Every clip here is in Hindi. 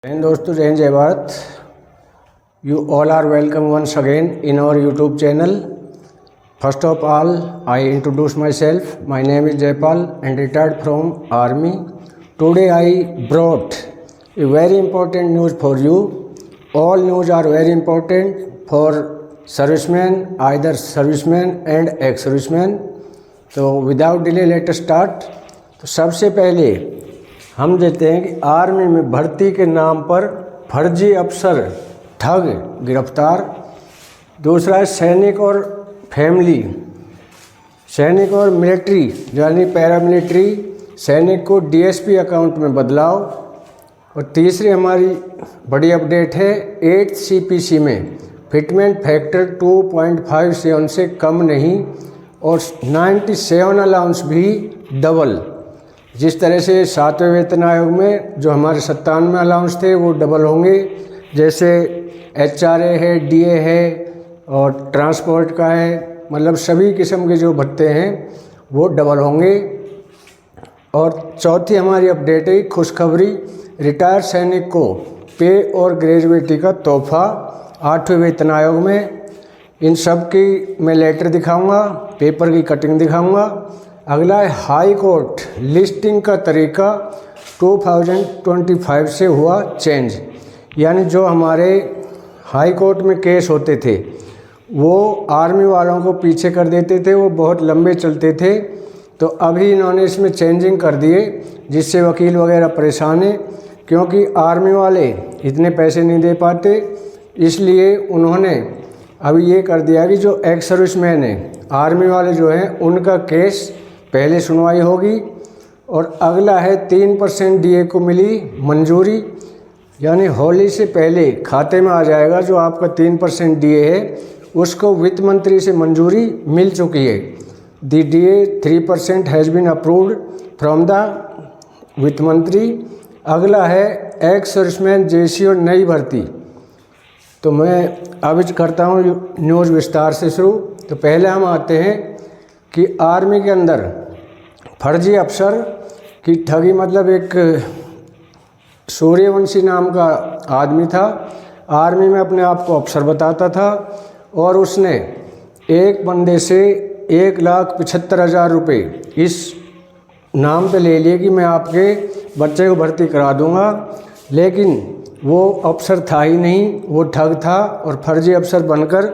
दोस्तों, जय हिंद, जय Bharat. You all are welcome once again in our YouTube channel. First of all, I introduce myself. My name is Jaypal and retired from Army. Today I brought a very important news for you. All news are very important for servicemen, either servicemen and ex-servicemen. तो without delay let us start. तो सबसे पहले हम देते हैं कि आर्मी में भर्ती के नाम पर फर्जी अफसर ठग गिरफ्तार। दूसरा है सैनिक और फैमिली, सैनिक और मिलिट्री यानी पैरामिलिट्री सैनिक को डीएसपी अकाउंट में बदलाव। और तीसरी हमारी बड़ी अपडेट है 8th CPC में फिटमेंट फैक्टर 2.57 से कम नहीं और 97 अलाउंस भी डबल। जिस तरह से 7वें वेतन आयोग में जो हमारे 97 अलाउंस थे वो डबल होंगे, जैसे HRA है, DA है और ट्रांसपोर्ट का है, मतलब सभी किस्म के जो भत्ते हैं वो डबल होंगे। और चौथी हमारी अपडेट है खुशखबरी, रिटायर्ड सैनिक को पे और ग्रेजुएटी का तोहफा 8वें वेतन आयोग में। इन सब की मैं लेटर दिखाऊंगा, पेपर की कटिंग दिखाऊंगा। अगला है हाई कोर्ट लिस्टिंग का तरीका 2025 से हुआ चेंज, यानी जो हमारे हाई कोर्ट में केस होते थे वो आर्मी वालों को पीछे कर देते थे, वो बहुत लंबे चलते थे। तो अभी इन्होंने इसमें चेंजिंग कर दिए, जिससे वकील वगैरह परेशान हैं, क्योंकि आर्मी वाले इतने पैसे नहीं दे पाते। इसलिए उन्होंने अभी ये कर दिया कि जो एक्स सर्विसमैन हैं आर्मी वाले जो हैं उनका केस पहले सुनवाई होगी। और अगला है 3% DA को मिली मंजूरी, यानी होली से पहले खाते में आ जाएगा। जो आपका 3% DA है उसको वित्त मंत्री से मंजूरी मिल चुकी है। The DA 3% has been approved from the वित्त मंत्री। अगला है एक्स सर्विसमैन JC और नई भर्ती। तो मैं अब करता हूँ न्यूज़ विस्तार से शुरू। तो पहले हम आते हैं कि आर्मी के अंदर फर्जी अफसर की ठगी, मतलब एक सूर्यवंशी नाम का आदमी था, आर्मी में अपने आप को अफसर बताता था और उसने एक बंदे से 1,75,000 रुपये इस नाम पे ले लिए कि मैं आपके बच्चे को भर्ती करा दूंगा, लेकिन वो अफसर था ही नहीं, वो ठग था और फर्जी अफसर बनकर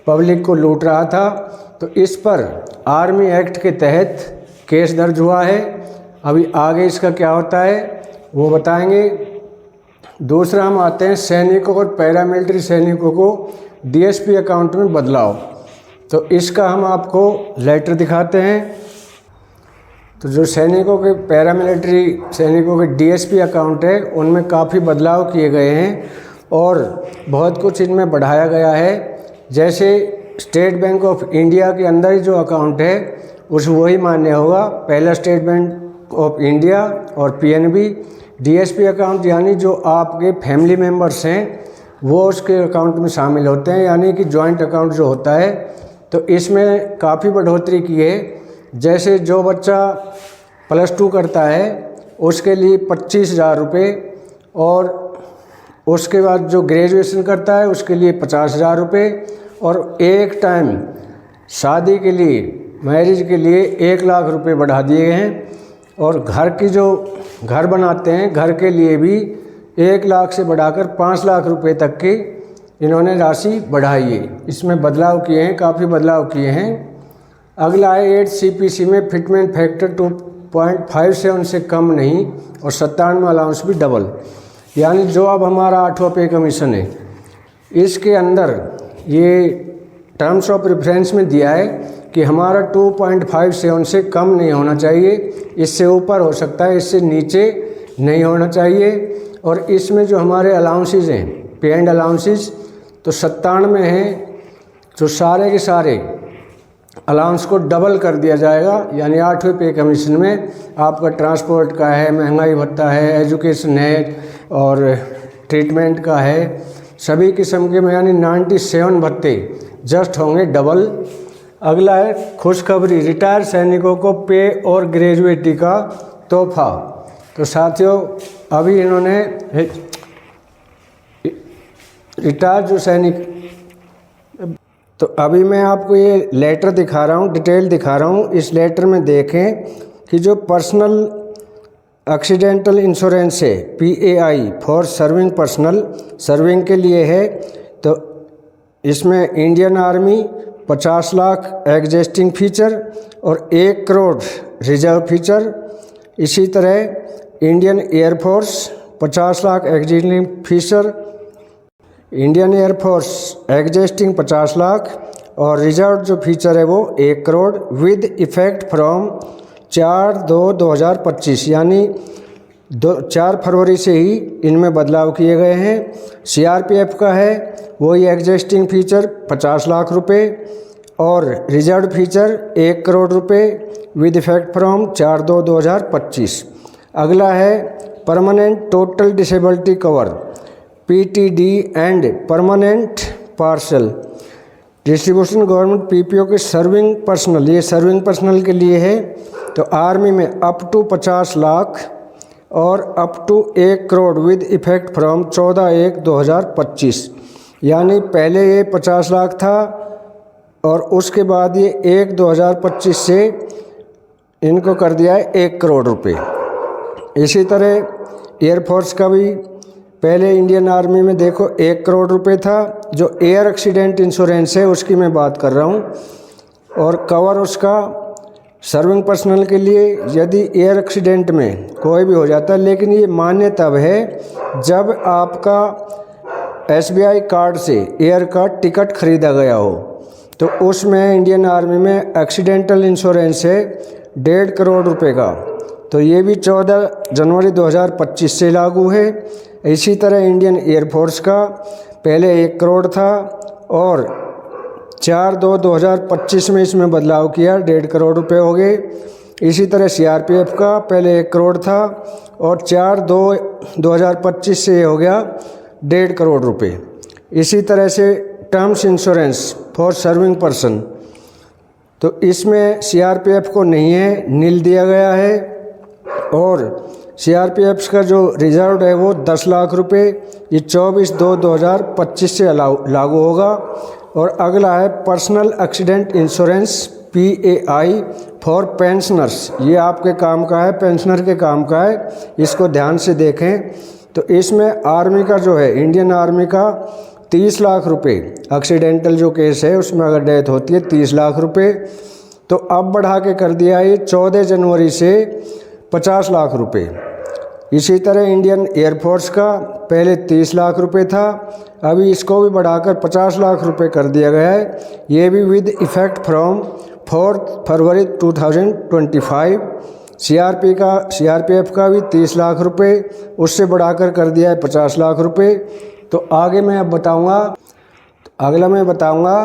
पब्लिक को लूट रहा था। तो इस पर आर्मी एक्ट के तहत केस दर्ज हुआ है। अभी आगे इसका क्या होता है वो बताएंगे। दूसरा हम आते हैं सैनिकों और पैरामिलिट्री सैनिकों को DSP अकाउंट में बदलाव। तो इसका हम आपको लेटर दिखाते हैं। तो जो सैनिकों के पैरामिलिट्री सैनिकों के DSP अकाउंट है उनमें काफ़ी बदलाव किए गए हैं और बहुत कुछ इनमें बढ़ाया गया है। जैसे स्टेट बैंक ऑफ इंडिया के अंदर ही जो अकाउंट है उस वही मान्य होगा, पहला स्टेट बैंक ऑफ इंडिया और PNB। DSP अकाउंट यानी जो आपके फैमिली मेम्बर्स हैं वो उसके अकाउंट में शामिल होते हैं, यानी कि जॉइंट अकाउंट जो होता है। तो इसमें काफ़ी बढ़ोतरी की है। जैसे जो बच्चा +2 करता है उसके लिए 25,000 रुपये, और उसके बाद जो ग्रेजुएशन करता है उसके लिए 50,000 रुपये, और एक टाइम शादी के लिए मैरिज के लिए 1,00,000 रुपये बढ़ा दिए हैं। और घर की जो घर बनाते हैं घर के लिए भी 1,00,000 से बढ़ाकर 5,00,000 रुपये तक की इन्होंने राशि बढ़ाई है। इसमें बदलाव किए हैं, काफ़ी बदलाव किए हैं। अगला है 8th CPC में फिटमेंट फैक्टर 2.57 से कम नहीं और 97 अलाउंस भी डबल, यानी जो अब हमारा 8वां पे कमीशन है इसके अंदर ये टर्म्स ऑफ रेफरेंस में दिया है कि हमारा 2.57 से कम नहीं होना चाहिए, इससे ऊपर हो सकता है, इससे नीचे नहीं होना चाहिए। और इसमें जो हमारे अलाउंसेस हैं पे एंड अलाउंसेस तो 97 हैं, तो सारे के सारे अलाउंस को डबल कर दिया जाएगा। यानी 8वें पे कमीशन में आपका ट्रांसपोर्ट का है, महंगाई भत्ता है, एजुकेशन है और ट्रीटमेंट का है, सभी किस्म के में यानी 97 भत्ते जस्ट होंगे डबल। अगला है खुशखबरी, रिटायर्ड सैनिकों को पे और ग्रेजुएटी का तोहफा। तो साथियों अभी इन्होंने रिटायर्ड जो सैनिक। तो अभी मैं आपको ये लेटर दिखा रहा हूँ, डिटेल दिखा रहा हूँ। इस लेटर में देखें कि जो पर्सनल एक्सीडेंटल इंश्योरेंस है PAI for serving personal, serving के लिए है। तो इसमें Indian army 50 lakh existing feature और 1 करोड़ रिजर्व फीचर। इसी तरह Indian air force 50 lakh existing feature, Indian air force existing 50 lakh और रिजर्व जो फीचर है वो 1 करोड़ विद इफ़ेक्ट फ्रॉम 4/2/2025, यानी 4 फरवरी से ही इनमें बदलाव किए गए हैं। CRPF का है वही एग्जिस्टिंग फीचर 50 लाख रुपए और रिजर्व फीचर 1 करोड़ रुपए विद इफ़ेक्ट फ्रॉम 4/2/2025। अगला है permanent total disability cover PTD and permanent partial distribution government PPO के सर्विंग पर्सनल, ये सर्विंग पर्सनल के लिए है। तो आर्मी में अप टू 50 लाख और up to 1 crore with effect from 14/1/2025, यानी पहले ये 50 लाख था और उसके बाद ये 1/2025 से इनको कर दिया है 1 करोड़ रुपए। इसी तरह एयरफोर्स का भी पहले इंडियन आर्मी में देखो 1 करोड़ रुपए था, जो एयर एक्सीडेंट इंश्योरेंस है उसकी मैं बात कर रहा हूँ। और कवर उसका सर्विंग पर्सनल के लिए यदि एयर एक्सीडेंट में कोई भी हो जाता है, लेकिन ये मान्य तब है जब आपका SBI कार्ड से एयर का टिकट खरीदा गया हो। तो उसमें इंडियन आर्मी में एक्सीडेंटल इंश्योरेंस है 1.5 करोड़ रुपए का। तो ये भी 14 जनवरी 2025 से लागू है। इसी तरह इंडियन एयरफोर्स का पहले 1 करोड़ था और 4/2/2025 में इसमें बदलाव किया, 1.5 करोड़ रुपए हो गए। इसी तरह CRPF का पहले 1 करोड़ था और 4/2/2025 से ये हो गया 1.5 करोड़ रुपए। इसी तरह से terms insurance for serving person, तो इसमें CRPF को नहीं है, नील दिया गया है। और CRPF का जो रिजर्व है वो 10 लाख रुपए, ये 24/2/2025 से लागू होगा। और अगला है personal accident insurance PAI for pensioners, ये आपके काम का है, पेंशनर के काम का है, इसको ध्यान से देखें। तो इसमें आर्मी का जो है, इंडियन आर्मी का 30 लाख रुपए, एक्सीडेंटल जो केस है उसमें अगर डेथ होती है 30 लाख रुपए। तो अब बढ़ा के कर दिया है 14 जनवरी से 50 लाख रुपए। इसी तरह इंडियन एयरफोर्स का पहले 30 लाख रुपए था, अभी इसको भी बढ़ाकर 50 लाख रुपए कर दिया गया है। ये भी with effect from 4 February 2025। CRPF का भी 30 लाख रुपए, उससे बढ़ाकर कर दिया है 50 लाख रुपए। तो आगे मैं अब बताऊंगा, अगला मैं बताऊंगा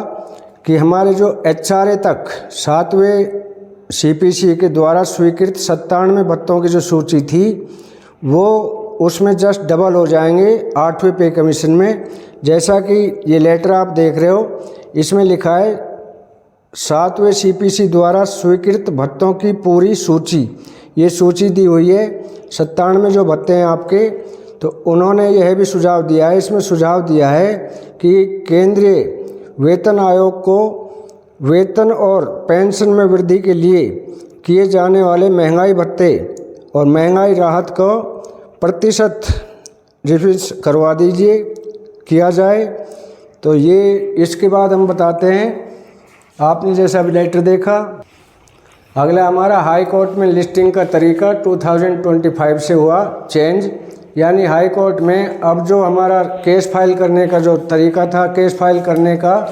कि हमारे जो HRA तक 7वें CPC के द्वारा स्वीकृत 97 भत्तों की जो सूची थी वो उसमें जस्ट डबल हो जाएंगे 8वें पे कमीशन में। जैसा कि ये लेटर आप देख रहे हो, इसमें लिखा है 7वें CPC द्वारा स्वीकृत भत्तों की पूरी सूची, ये सूची दी हुई है 97 जो भत्ते हैं आपके। तो उन्होंने यह भी सुझाव दिया है, इसमें सुझाव दिया है कि केंद्रीय वेतन आयोग को वेतन और पेंशन में वृद्धि के लिए किए जाने वाले महंगाई भत्ते और महंगाई राहत को प्रतिशत रिवीज करवा दीजिए, किया जाए। तो ये इसके बाद हम बताते हैं, आपने जैसा भी लेटर देखा। अगला हमारा हाई कोर्ट में लिस्टिंग का तरीका 2025 से हुआ चेंज, यानी हाई कोर्ट में अब जो हमारा केस फाइल करने का जो तरीका था, केस फाइल करने का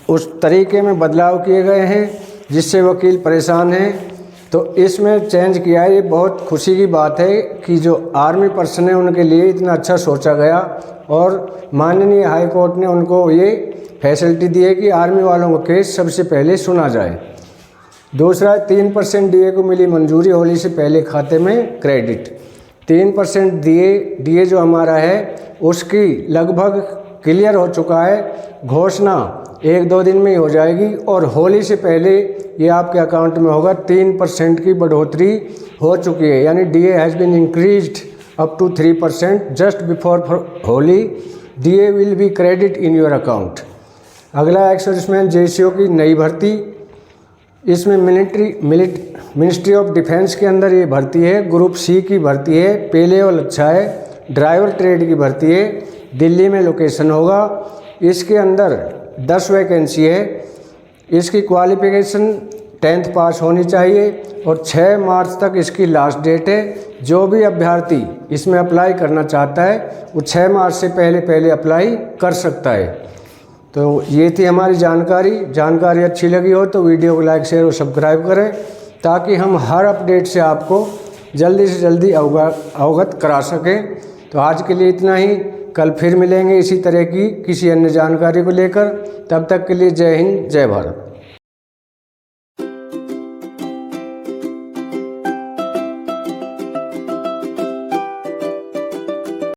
उस तरीके में बदलाव किए गए हैं, जिससे वकील परेशान हैं। तो इसमें चेंज किया है। ये बहुत खुशी की बात है कि जो आर्मी पर्सन है उनके लिए इतना अच्छा सोचा गया और माननीय हाई कोर्ट ने उनको ये फैसिलिटी दी है कि आर्मी वालों का केस सबसे पहले सुना जाए। दूसरा 3% DA को मिली मंजूरी, होली से पहले खाते में क्रेडिट। 3% DA जो हमारा है उसकी लगभग क्लियर हो चुका है, घोषणा 1-2 दिन में ही हो जाएगी और होली से पहले ये आपके अकाउंट में होगा। 3% की बढ़ोतरी हो चुकी है, यानी DA has been increased up to 3% just before Holi DA will be credit in your account। अगला एक्स-सर्विसमैन JCO की नई भर्ती, इसमें मिनिस्ट्री ऑफ डिफेंस के अंदर ये भर्ती है। ग्रुप C की भर्ती है, पे लेवल अच्छा है। ड्राइवर ट्रेड की भर्ती है, दिल्ली में लोकेशन होगा। इसके अंदर 10 वैकेंसी है। इसकी क्वालिफिकेशन 10th पास होनी चाहिए और 6 मार्च तक इसकी लास्ट डेट है। जो भी अभ्यर्थी इसमें अप्लाई करना चाहता है वो 6 मार्च से पहले अप्लाई कर सकता है। तो ये थी हमारी जानकारी अच्छी लगी हो तो वीडियो को लाइक शेयर और सब्सक्राइब करें, ताकि हम हर अपडेट से आपको जल्दी से जल्दी अवगत करा सकें। तो आज के लिए इतना ही, कल फिर मिलेंगे इसी तरह की किसी अन्य जानकारी को लेकर। तब तक के लिए जय हिंद, जय भारत।